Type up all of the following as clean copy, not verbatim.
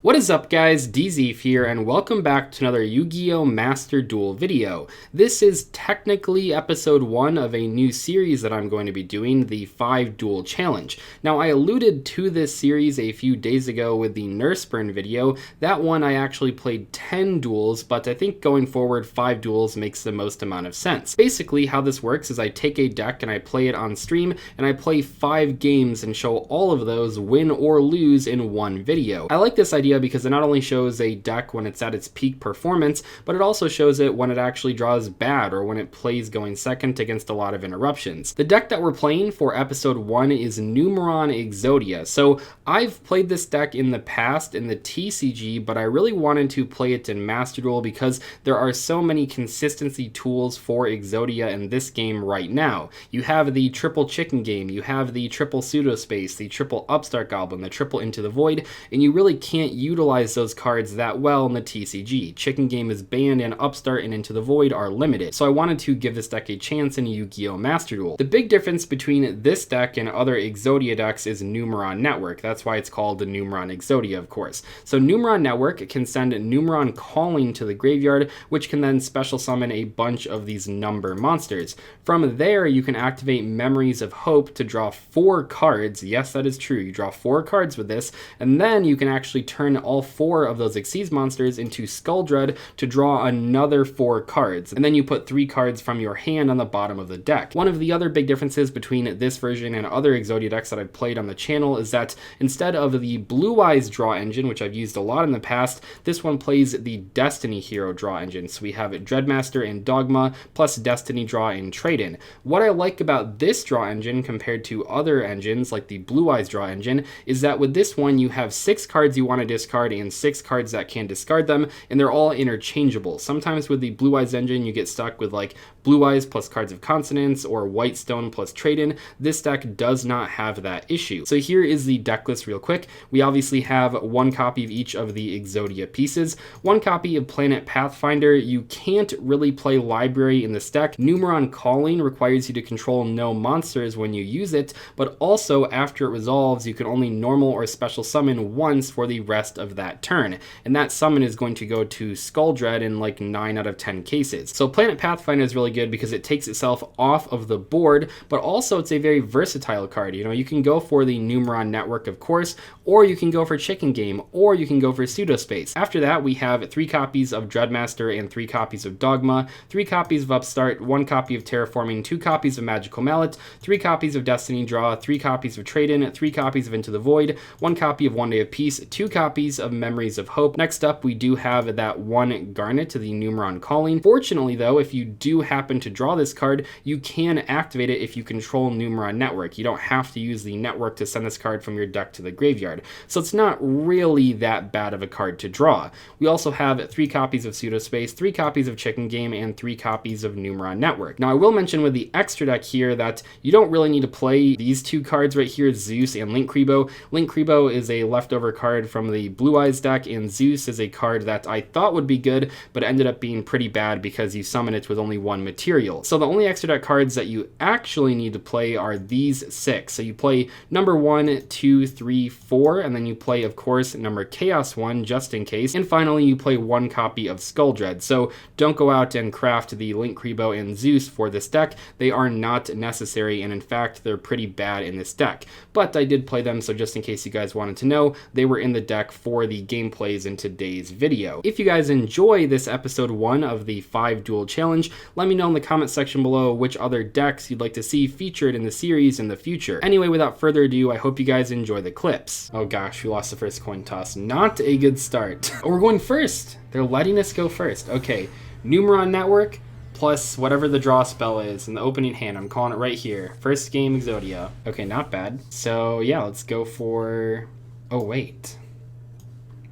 What is up guys, Dzeeff here, and welcome back to another Yu-Gi-Oh! Master Duel video. This is technically episode 1 of a new series that I'm going to be doing, the 5 Duel Challenge. Now I alluded to this series a few days ago with the Nurse Burn video. That one I actually played 10 duels, but I think going forward 5 duels makes the most amount of sense. Basically how this works is I take a deck and I play it on stream, and I play 5 games and show all of those, win or lose, in one video. I like this idea because it not only shows a deck when it's at its peak performance, but it also shows it when it actually draws bad or when it plays going second against a lot of interruptions. The deck that we're playing for episode 1 is Numeron Exodia. So I've played this deck in the past in the TCG, but I really wanted to play it in Master Duel because there are so many consistency tools for Exodia in this game right now. You have the triple chicken game, you have the triple pseudospace, the triple upstart goblin, the triple into the void, and you really can't utilize those cards that well in the TCG. Chicken Game is banned and Upstart and Into the Void are limited. So I wanted to give this deck a chance in Yu-Gi-Oh! Master Duel. The big difference between this deck and other Exodia decks is Numeron Network. That's why it's called the Numeron Exodia, of course. So Numeron Network can send Numeron Calling to the graveyard, which can then special summon a bunch of these number monsters. From there, you can activate Memories of Hope to draw 4 cards. Yes, that is true. You draw 4 cards with this, and then you can actually turn all 4 of those Xyz monsters into Skull Dread to draw another 4 cards, and then you put 3 cards from your hand on the bottom of the deck. One of the other big differences between this version and other Exodia decks that I've played on the channel is that instead of the Blue Eyes draw engine, which I've used a lot in the past, this one plays the Destiny Hero draw engine. So we have Dreadmaster and Dogma plus Destiny draw and Trade-In. What I like about this draw engine compared to other engines like the Blue Eyes draw engine is that with this one you have 6 cards you want to discard and 6 cards that can discard them, and they're all interchangeable. Sometimes with the Blue Eyes engine you get stuck with like Blue Eyes plus cards of consonance or White Stone plus Trade-In. This deck does not have that issue. So here is the deck list real quick. We obviously have 1 copy of each of the Exodia pieces, 1 copy of Planet Pathfinder. You can't really play Library in this deck. Numeron Calling requires you to control no monsters when you use it, but also after it resolves you can only normal or special summon once for the rest of that turn, and that summon is going to go to Skull Dread in like 9 out of 10 cases. So Planet Pathfinder is really good because it takes itself off of the board, but also it's a very versatile card. You know, you can go for the Numeron Network, of course, or you can go for Chicken Game, or you can go for Pseudospace. After that, we have 3 copies of Dreadmaster and 3 copies of Dogma, 3 copies of Upstart, 1 copy of Terraforming, 2 copies of Magical Mallet, 3 copies of Destiny Draw, 3 copies of Trade-In, 3 copies of Into the Void, 1 copy of One Day of Peace, 2 copies of Memories of Hope. Next up, we do have that 1 Garnet to the Numeron Calling. Fortunately though, if you do happen to draw this card, you can activate it if you control Numeron Network. You don't have to use the network to send this card from your deck to the graveyard. So it's not really that bad of a card to draw. We also have 3 copies of Pseudospace, 3 copies of Chicken Game, and 3 copies of Numeron Network. Now I will mention with the extra deck here that you don't really need to play these 2 cards right here, Zeus and Link Kribo. Link Kribo is a leftover card from the Blue Eyes deck, and Zeus is a card that I thought would be good, but ended up being pretty bad because you summon it with only 1 material. So the only extra deck cards that you actually need to play are these 6. So you play number 1, 2, 3, 4, and then you play, of course, number Chaos 1 just in case, and finally you play 1 copy of Skull Dread. So don't go out and craft the Link Kribo and Zeus for this deck. They are not necessary, and in fact they're pretty bad in this deck. But I did play them, so just in case you guys wanted to know, they were in the deck for the gameplays in today's video. If you guys enjoy this episode 1 of the 5 Duel Challenge, let me know in the comment section below which other decks you'd like to see featured in the series in the future. Anyway, without further ado, I hope you guys enjoy the clips. Oh gosh, we lost the first coin toss. Not a good start. Oh, we're going first. They're letting us go first. Okay, Numeron Network plus whatever the draw spell is in the opening hand. I'm calling it right here. First game Exodia. Okay, not bad. So yeah, let's go for... Oh wait.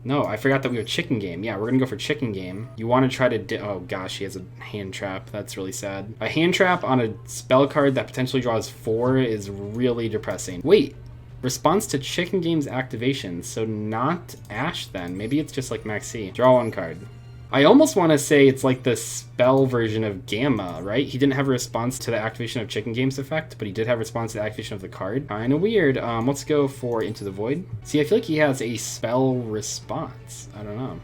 No, I forgot that we have Chicken Game. Yeah, we're gonna go for Chicken Game. You want to try to... Oh gosh, he has a hand trap. That's really sad. A hand trap on a spell card that potentially draws 4 is really depressing. Wait, response to Chicken Game's activation. So not Ash then. Maybe it's just like Maxi. Draw 1 card. I almost want to say it's like the spell version of Gamma, right? He didn't have a response to the activation of Chicken Game's effect, but he did have a response to the activation of the card. Kind of weird. Let's go for Into the Void. See, I feel like he has a spell response. I don't know.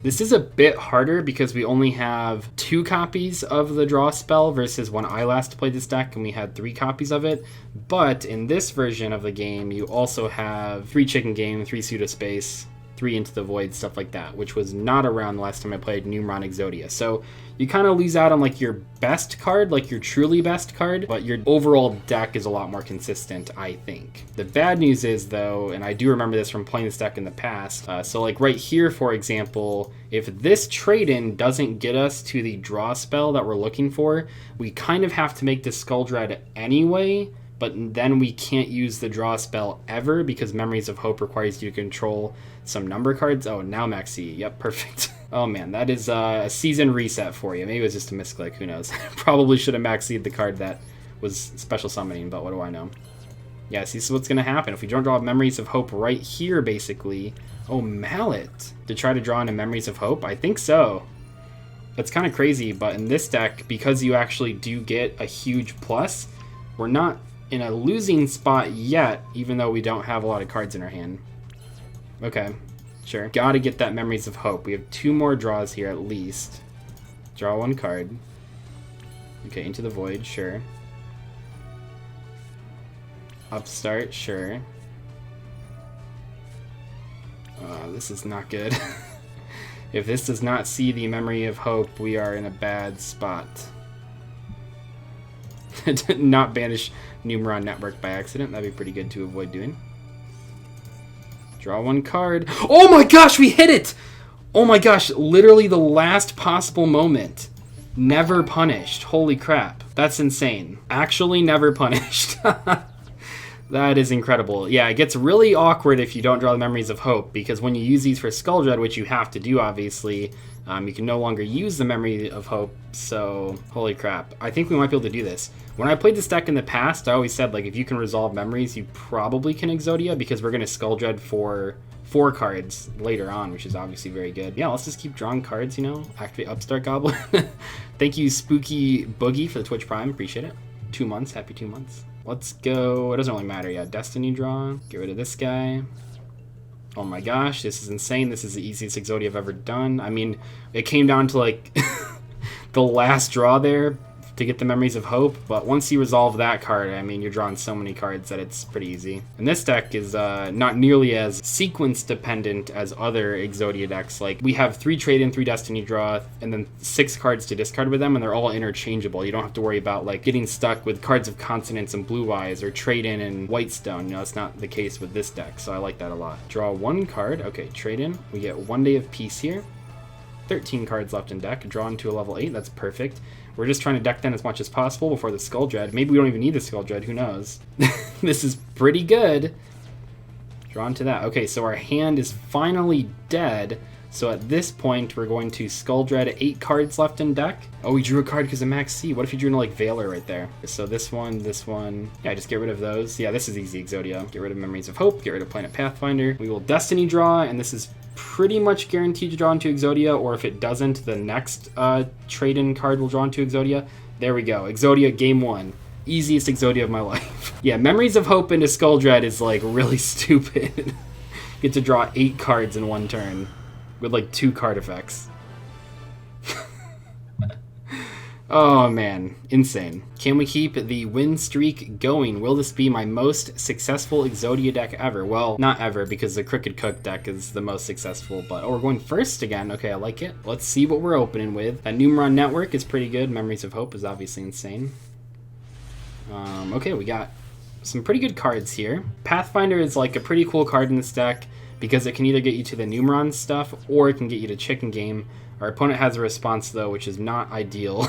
This is a bit harder because we only have 2 copies of the draw spell versus when I last played this deck and we had 3 copies of it. But in this version of the game, you also have 3 Chicken Game, 3 Pseudospace, 3 Into the Void, stuff like that, which was not around the last time I played Numeron Exodia. So you kind of lose out on like your best card, like your truly best card, but your overall deck is a lot more consistent, I think. The bad news is though, and I do remember this from playing this deck in the past, so like right here, for example, if this trade-in doesn't get us to the draw spell that we're looking for, we kind of have to make the Skull Dread anyway, but then we can't use the draw spell ever because Memories of Hope requires you to control some number cards. Oh, now Maxi. Yep, perfect. Oh man, that is a season reset for you. Maybe it was just a misclick, who knows. Probably should have Maxi'd the card that was special summoning, but what do I know? Yeah, see, this is what's going to happen. If we don't draw Memories of Hope right here, basically. Oh, Mallet. To try to draw into Memories of Hope? I think so. That's kind of crazy, but in this deck, because you actually do get a huge plus, we're not in a losing spot yet, even though we don't have a lot of cards in our hand. Okay, sure. Gotta get that Memories of Hope. We have 2 more draws here at least. Draw 1 card. Okay, Into the Void, sure. Upstart, sure. This is not good. If this does not see the Memory of Hope, we are in a bad spot. Not banish Numeron Network by accident. That'd be pretty good to avoid doing. Draw 1 card. Oh my gosh, we hit it! Oh my gosh, literally the last possible moment. Never punished. Holy crap. That's insane. Actually never punished. That is incredible. Yeah, it gets really awkward if you don't draw the Memories of Hope, because when you use these for Skull Dread, which you have to do, obviously, you can no longer use the Memory of Hope, so holy crap. I think we might be able to do this. When I played this deck in the past, I always said, like, if you can resolve Memories, you probably can Exodia, because we're going to Skull Dread for 4 cards later on, which is obviously very good. Yeah, let's just keep drawing cards, you know? Activate Upstart Goblin. Thank you, Spooky Boogie, for the Twitch Prime. Appreciate it. 2 months. Happy 2 months. Let's go. It doesn't really matter. Yeah, Destiny draw. Get rid of this guy. Oh my gosh, this is insane. This is the easiest Exodia I've ever done. I mean, it came down to like the last draw there to get the Memories of Hope, but once you resolve that card, I mean, you're drawing so many cards that it's pretty easy. And this deck is not nearly as sequence dependent as other Exodia decks. Like, we have 3 trade-in, 3 Destiny draw, and then 6 cards to discard with them, and they're all interchangeable. You don't have to worry about, like, getting stuck with Cards of Consonance and Blue Eyes, or trade-in and Whitestone. You know, that's not the case with this deck, so I like that a lot. Draw 1 card. Okay, trade-in. We get 1 Day of Peace here. 13 cards left in deck. Drawn to a level 8. That's perfect. We're just trying to deck then as much as possible before the Skull Dread. Maybe we don't even need the Skull Dread. Who knows? This is pretty good. Drawn to that. Okay, so our hand is finally dead. So at this point, we're going to Skull Dread. 8 cards left in deck. Oh, we drew a card because of Max C. What if you drew into, like, Veiler right there? So this one. Yeah, just get rid of those. Yeah, this is easy Exodia. Get rid of Memories of Hope. Get rid of Planet Pathfinder. We will Destiny draw, and this is pretty much guaranteed to draw into Exodia, or if it doesn't, the next trade-in card will draw into Exodia. There we go. Exodia, game 1. Easiest Exodia of my life. Yeah, Memories of Hope into Skull Dread is, like, really stupid. Get to draw 8 cards in 1 turn with, like, 2 card effects. Oh, man. Insane. Can we keep the win streak going? Will this be my most successful Exodia deck ever? Well, not ever, because the Crooked Cook deck is the most successful, but... Oh, we're going first again. Okay, I like it. Let's see what we're opening with. That Numeron Network is pretty good. Memories of Hope is obviously insane. Okay, we got some pretty good cards here. Pathfinder is, like, a pretty cool card in this deck, because it can either get you to the Numeron stuff, or it can get you to Chicken Game. Our opponent has a response, though, which is not ideal.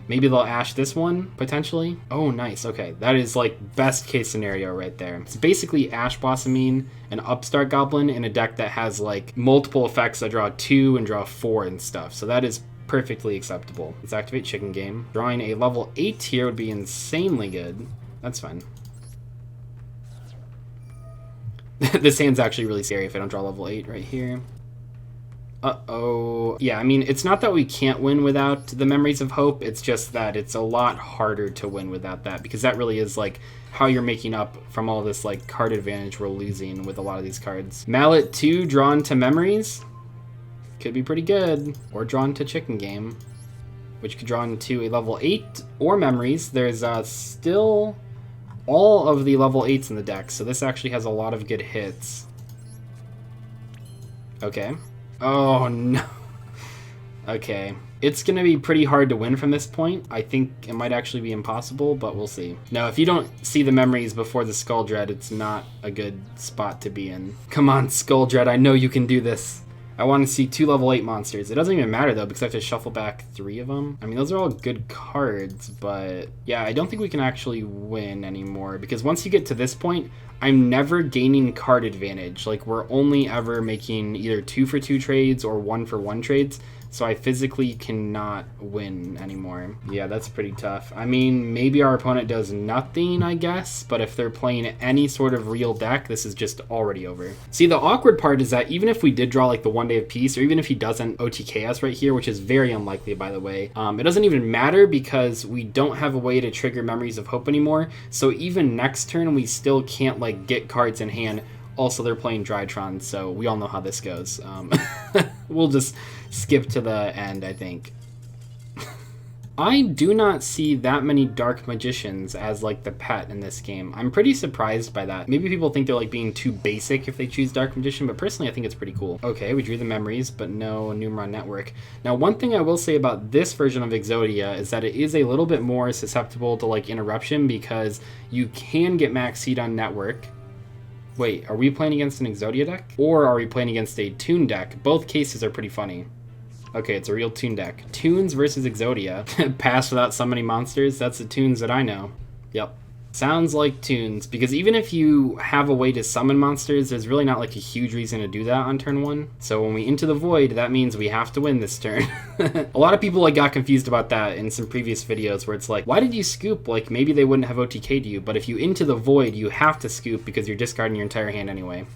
Maybe they'll Ash this one, potentially. Oh, nice. Okay, that is, like, best case scenario right there. It's basically Ash Blossoming an Upstart Goblin in a deck that has, like, multiple effects that draw 2 and draw 4 and stuff. So that is perfectly acceptable. Let's activate Chicken Game. Drawing a level 8 here would be insanely good. That's fine. This hand's actually really scary if I don't draw level 8 right here. Uh-oh. Yeah, I mean, it's not that we can't win without the Memories of Hope, it's just that it's a lot harder to win without that, because that really is, like, how you're making up from all this, like, card advantage we're losing with a lot of these cards. Mallet 2 drawn to Memories. Could be pretty good. Or drawn to Chicken Game, which could draw into a level 8 or Memories. There's still all of the level 8s in the deck, so this actually has a lot of good hits. Okay. Oh, no. Okay. It's going to be pretty hard to win from this point. I think it might actually be impossible, but we'll see. Now, if you don't see the Memories before the Skull Dread, it's not a good spot to be in. Come on, Skull Dread, I know you can do this. I want to see 2 level 8 monsters. It doesn't even matter, though, because I have to shuffle back 3 of them. I mean, those are all good cards, but yeah, I don't think we can actually win anymore, because once you get to this point, I'm never gaining card advantage. Like, we're only ever making either 2-for-2 trades or 1-for-1 trades, so I physically cannot win anymore. Yeah, that's pretty tough. I mean, maybe our opponent does nothing, I guess, but if they're playing any sort of real deck, this is just already over. See, the awkward part is that even if we did draw like the One Day of Peace, or even if he doesn't OTK us right here, which is very unlikely, by the way, it doesn't even matter because we don't have a way to trigger Memories of Hope anymore, so even next turn we still can't like get cards in hand. Also, they're playing Drytron, so we all know how this goes. We'll just skip to the end, I think. I do not see that many Dark Magicians as like the pet in this game. I'm pretty surprised by that. Maybe people think they're like being too basic if they choose Dark Magician, but personally I think it's pretty cool. Okay, we drew the Memories, but no Numeron Network. Now, one thing I will say about this version of Exodia is that it is a little bit more susceptible to like interruption, because you can get max seed on Network. Wait, are we playing against an Exodia deck? Or are we playing against a Toon deck? Both cases are pretty funny. Okay, it's a real Toon deck. Toons versus Exodia. Pass without summoning monsters? That's the Toons that I know. Yep. Sounds like Toons, because even if you have a way to summon monsters, there's really not like a huge reason to do that on turn 1. So when we Into the Void, that means we have to win this turn. A lot of people like got confused about that in some previous videos where it's like, why did you scoop? Like, maybe they wouldn't have OTK'd you, but if you Into the Void, you have to scoop because you're discarding your entire hand anyway.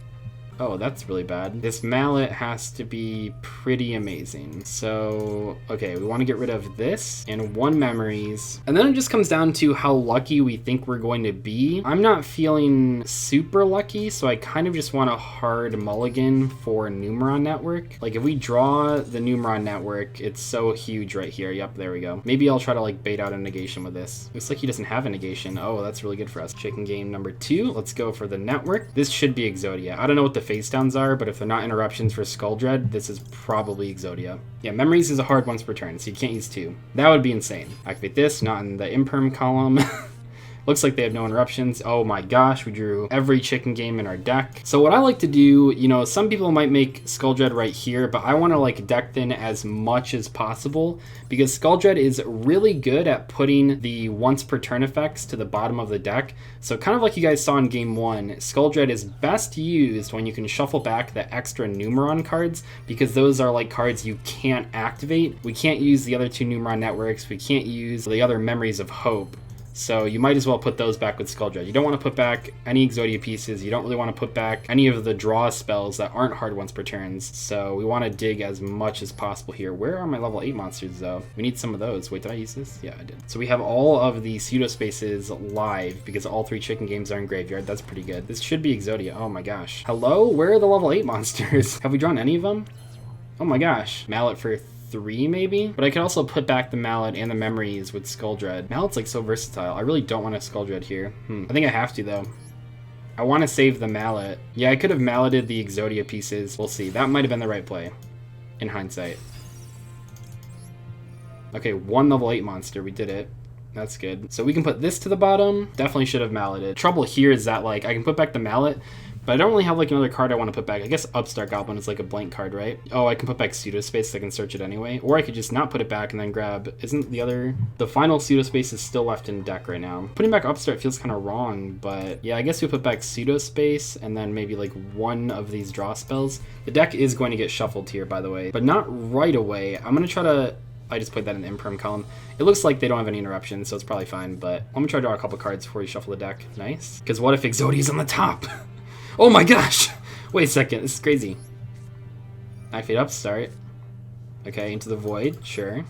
Oh, that's really bad. This mallet has to be pretty amazing. So, okay, we want to get rid of this and 1 Memories. And then it just comes down to how lucky we think we're going to be. I'm not feeling super lucky, so I kind of just want a hard mulligan for Numeron Network. Like, if we draw the Numeron Network, it's so huge right here. Yep, there we go. Maybe I'll try to, like, bait out a negation with this. Looks like he doesn't have a negation. Oh, that's really good for us. Chicken Game number 2. Let's go for the Network. This should be Exodia. I don't know what the face downs are, but if they're not interruptions for Skull Dread, this is probably Exodia. Yeah, Memories is a hard once per turn, so you can't use 2. That would be insane. Activate this, not in the imperm column. Looks like they have no interruptions. Oh my gosh, we drew every Chicken Game in our deck. So what I like to do, you know, some people might make Skull Dread right here, but I want to like deck thin as much as possible, because Skull Dread is really good at putting the once per turn effects to the bottom of the deck. So kind of like you guys saw in game 1, Skull Dread is best used when you can shuffle back the extra Numeron cards, because those are like cards you can't activate. We can't use the other 2 Numeron Networks. We can't use the other Memories of Hope. So you might as well put those back with Skull Dread. You don't want to put back any Exodia pieces. You don't really want to put back any of the draw spells that aren't hard once per turns. So we want to dig as much as possible here. Where are my level 8 monsters though? We need some of those. Wait, did I use this? Yeah, I did. So we have all of the pseudo spaces live because all 3 Chicken Games are in graveyard. That's pretty good. This should be Exodia. Oh my gosh. Hello? Where are the level 8 monsters? Have we drawn any of them? Oh my gosh. Mallet for 3 maybe, but I could also put back the Mallet and the Memories with Skull Dread. Mallet's like so versatile. I really don't want a Skull Dread here. I think I have to though. I want to save the Mallet. Yeah, I could have Malleted the Exodia pieces. We'll see. That might have been the right play in hindsight. Okay, 1 level 8 monster. We did it. That's good. So we can put this to the bottom. Definitely should have Malleted. Trouble here is that like I can put back the Mallet, but I don't really have like another card I want to put back. I guess Upstart Goblin is like a blank card, right? Oh, I can put back pseudo space so I can search it anyway. Or I could just not put it back and then grab, isn't the final pseudo space is still left in deck right now. Putting back Upstart feels kind of wrong, but yeah, I guess we put back pseudo space and then maybe like 1 of these draw spells. The deck is going to get shuffled here, by the way, but not right away. I'm going to try to, I just played that in the imperm column. It looks like they don't have any interruptions, so it's probably fine, but I'm going to try to draw a couple cards before we shuffle the deck. Nice. Because what if Exodia's on the top? Oh my gosh! Wait a second, this is crazy. Activate Upstart. Okay, Into the Void, sure.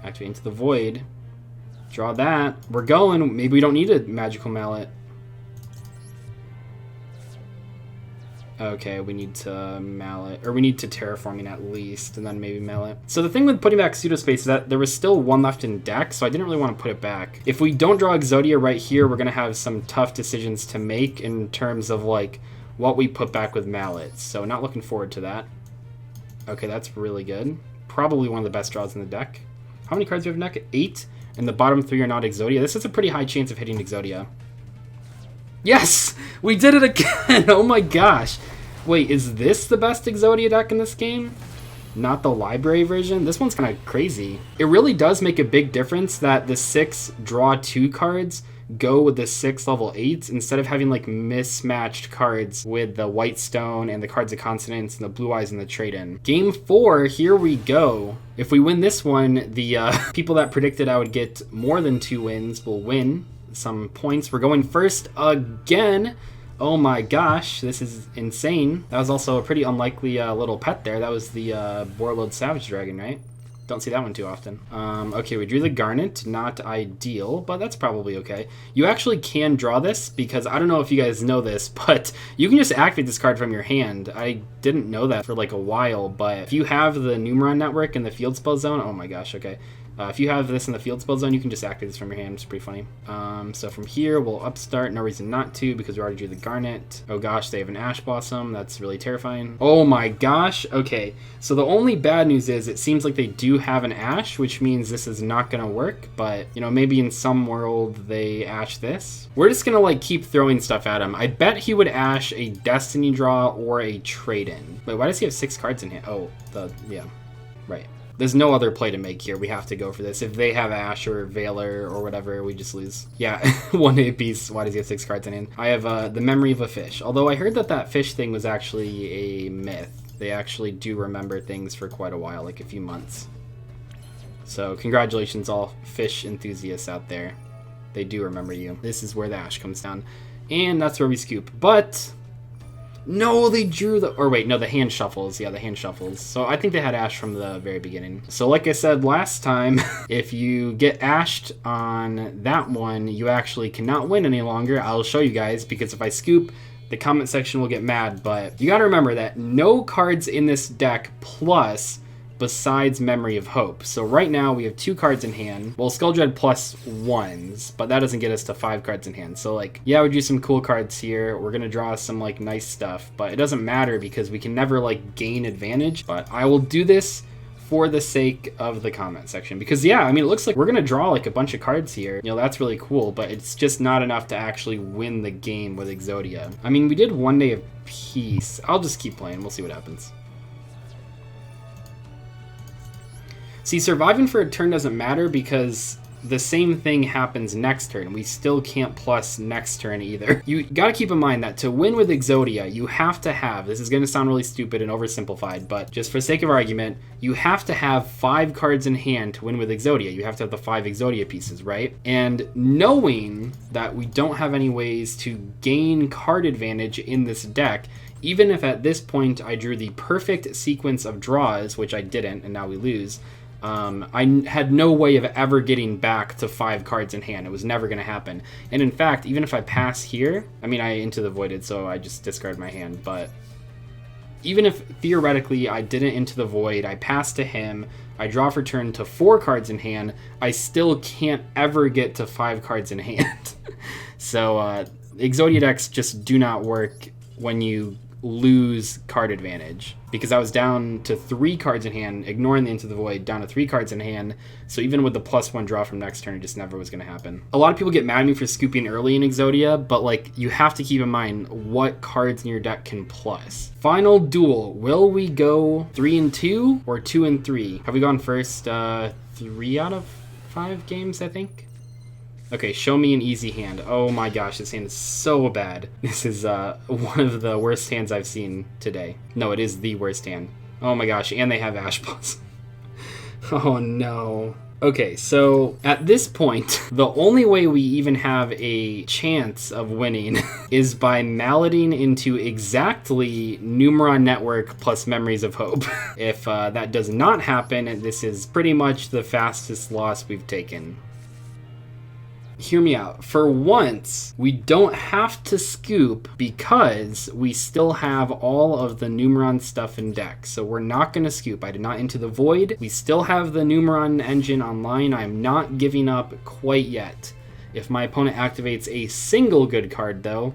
Activate Into the Void. Draw that. We're going. Maybe we don't need a Magical Mallet. Okay, we need to mallet, or we need to terraforming at least, and then maybe mallet. So the thing with putting back Pseudospace is that there was still one left in deck, so I didn't really want to put it back. If we don't draw Exodia right here, we're going to have some tough decisions to make in terms of, like, what we put back with mallets. So not looking forward to that. Okay, that's really good. Probably one of the best draws in the deck. How many cards do we have in deck? 8, and the bottom 3 are not Exodia. This is a pretty high chance of hitting Exodia. Yes! We did it again! Oh my gosh. Wait, is this the best Exodia deck in this game? Not the library version? This one's kind of crazy. It really does make a big difference that the 6 draw 2 cards go with the 6 level 8s instead of having like mismatched cards with the White Stone and the Cards of Consonance and the Blue Eyes and the Trade-In. Game 4, here we go. If we win this one, the people that predicted I would get more than 2 wins will win some points. We're going first again. Oh my gosh, this is insane. That was also a pretty unlikely little pet there. That was the Borreload Savage Dragon, right? Don't see that one too often. Okay, we drew the Garnet. Not ideal, but that's probably okay. You actually can draw this because I don't know if you guys know this, but you can just activate this card from your hand. I didn't know that for like a while, but if you have the Numeron network in the field spell zone, oh my gosh, okay. If you have this in the field spell zone, you can just activate this from your hand. It's pretty funny. So from here, we'll upstart. No reason not to because we already drew the Garnet. Oh gosh, they have an Ash Blossom. That's really terrifying. Oh my gosh. Okay, so the only bad news is it seems like they do have an Ash, which means this is not going to work. But, you know, maybe in some world they Ash this. We're just going to, like, keep throwing stuff at him. I bet he would Ash a Destiny Draw or a Trade-In. Wait, why does he have 6 cards in hand? Oh, yeah, right. There's no other play to make here. We have to go for this. If they have Ash or Veiler or whatever, we just lose. Yeah, 1 hit piece. Why does he have 6 cards in hand? I have the Memory of a Fish. Although I heard that fish thing was actually a myth. They actually do remember things for quite a while, like a few months. So congratulations all fish enthusiasts out there. They do remember you. This is where the Ash comes down. And that's where we scoop. But no, they drew the, or wait, no, the hand shuffles. Yeah, the hand shuffles. So I think they had Ash from the very beginning. So like I said last time, if you get Ashed on that one, you actually cannot win any longer. I'll show you guys, because if I scoop, the comment section will get mad. But you got to remember that no cards in this deck plus besides Memory of Hope. So right now we have 2 cards in hand. Well, Skulldread plus 1s, but that doesn't get us to 5 cards in hand. So like, yeah, we drew some cool cards here. We're gonna draw some like nice stuff, but it doesn't matter because we can never like gain advantage. But I will do this for the sake of the comment section, because yeah, I mean, it looks like we're gonna draw like a bunch of cards here. You know, that's really cool, but it's just not enough to actually win the game with Exodia. I mean, we did 1 day of peace. I'll just keep playing. We'll see what happens. See, surviving for a turn doesn't matter because the same thing happens next turn. We still can't plus next turn either. You gotta keep in mind that to win with Exodia, you have to have, this is gonna sound really stupid and oversimplified, but just for sake of argument, you have to have 5 cards in hand to win with Exodia. You have to have the 5 Exodia pieces, right? And knowing that we don't have any ways to gain card advantage in this deck, even if at this point I drew the perfect sequence of draws, which I didn't, and now we lose, I had no way of ever getting back to 5 cards in hand. It was never going to happen. And in fact, even if I pass here, I mean, I Into the Voided, so I just discard my hand. But even if theoretically I didn't Into the Void, I pass to him, I draw for turn to 4 cards in hand, I still can't ever get to 5 cards in hand. So Exodia decks just do not work when you lose card advantage, because I was down to 3 cards in hand, ignoring the Into the Void, down to 3 cards in hand. So even with the +1 draw from next turn, it just never was going to happen. A lot of people get mad at me for scooping early in Exodia, but like, you have to keep in mind what cards in your deck can plus. Final duel. Will we go 3 and 2 or 2 and 3? Have we gone first 3 out of 5 games, I think? Okay, show me an easy hand. Oh my gosh, this hand is so bad. This is one of the worst hands I've seen today. No, it is the worst hand. Oh my gosh, and they have Ash Blossom. Oh no. Okay, so at this point, the only way we even have a chance of winning is by malleting into exactly Numeron Network plus Memories of Hope. If that does not happen, this is pretty much the fastest loss we've taken. Hear me out. For once, we don't have to scoop because we still have all of the Numeron stuff in deck. So we're not going to scoop. I did not Into the Void. We still have the Numeron engine online. I'm not giving up quite yet. If my opponent activates a single good card, though,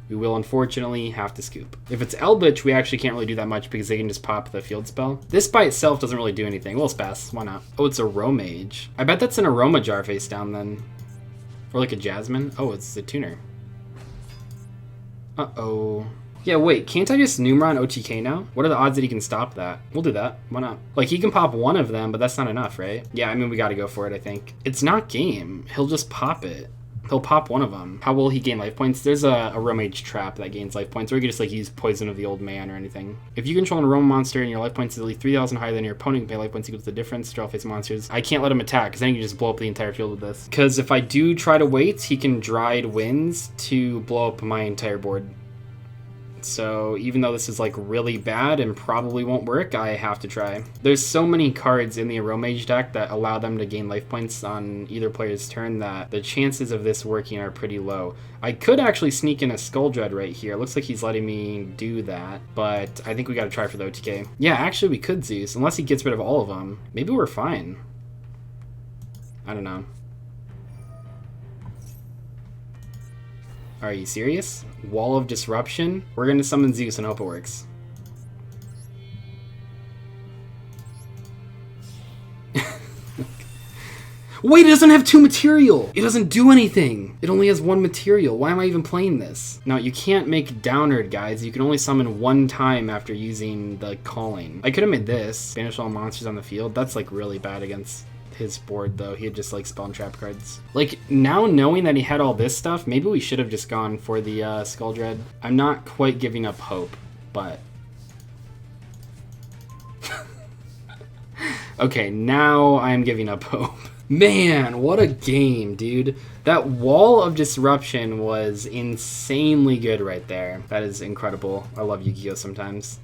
we will unfortunately have to scoop. If it's Eldritch, we actually can't really do that much because they can just pop the field spell. This by itself doesn't really do anything. We'll pass. Why not? Oh, it's a Romage. I bet that's an Aroma Jar face down then. Or like a Jasmine? Oh, it's the tuner. Uh-oh. Yeah, wait, can't I just Numeron OTK now? What are the odds that he can stop that? We'll do that. Why not? Like, he can pop one of them, but that's not enough, right? Yeah, I mean, we gotta go for it, I think. It's not game. He'll just pop it. He'll pop one of them. How will he gain life points? There's a Romage trap that gains life points, or you can just like use Poison of the Old Man or anything. If you control an Aroma monster and your life points is at least 3,000 higher than your opponent, you can pay life points equal to the difference. Draw face monsters. I can't let him attack, because then you can just blow up the entire field with this. Because if I do try to wait, he can Dried Winds to blow up my entire board. So even though this is like really bad and probably won't work, I have to try. There's so many cards in the Aromage deck that allow them to gain life points on either player's turn that the chances of this working are pretty low. I could actually sneak in a Skull Dread right here. It looks like he's letting me do that, but I think we gotta try for the OTK. Yeah, actually we could Zeus, unless he gets rid of all of them. Maybe we're fine. I don't know. Are you serious? Wall of Disruption? We're gonna summon Zeus and hope it works. Wait, it doesn't have 2 material! It doesn't do anything! It only has 1 material. Why am I even playing this? Now, you can't make Downward, guys. You can only summon 1 time after using the Calling. I could have made this. Banish all monsters on the field. That's like really bad against his board, though. He had just like spell and trap cards. Like, now knowing that he had all this stuff, maybe we should have just gone for the Skull Dread. I'm not quite giving up hope, but okay, now I'm giving up hope. Man, what a game, dude. That Wall of Disruption was insanely good right there. That is incredible. I love Yu-Gi-Oh! Sometimes.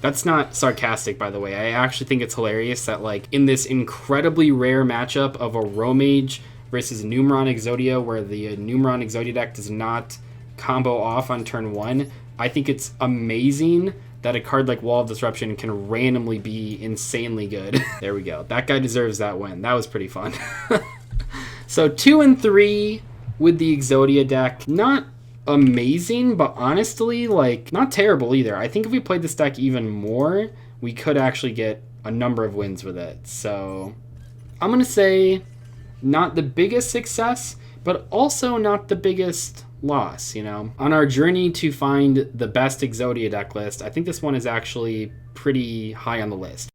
That's not sarcastic, by the way. I actually think it's hilarious that, like, in this incredibly rare matchup of a Romage versus Numeron Exodia, where the Numeron Exodia deck does not combo off on turn 1, I think it's amazing that a card like Wall of Disruption can randomly be insanely good. There we go. That guy deserves that win. That was pretty fun. So 2 and 3 with the Exodia deck. Not amazing, but honestly, like, not terrible either. I think if we played this deck even more, we could actually get a number of wins with it. So I'm gonna say not the biggest success, but also not the biggest loss, you know? On our journey to find the best Exodia deck list, I think this one is actually pretty high on the list.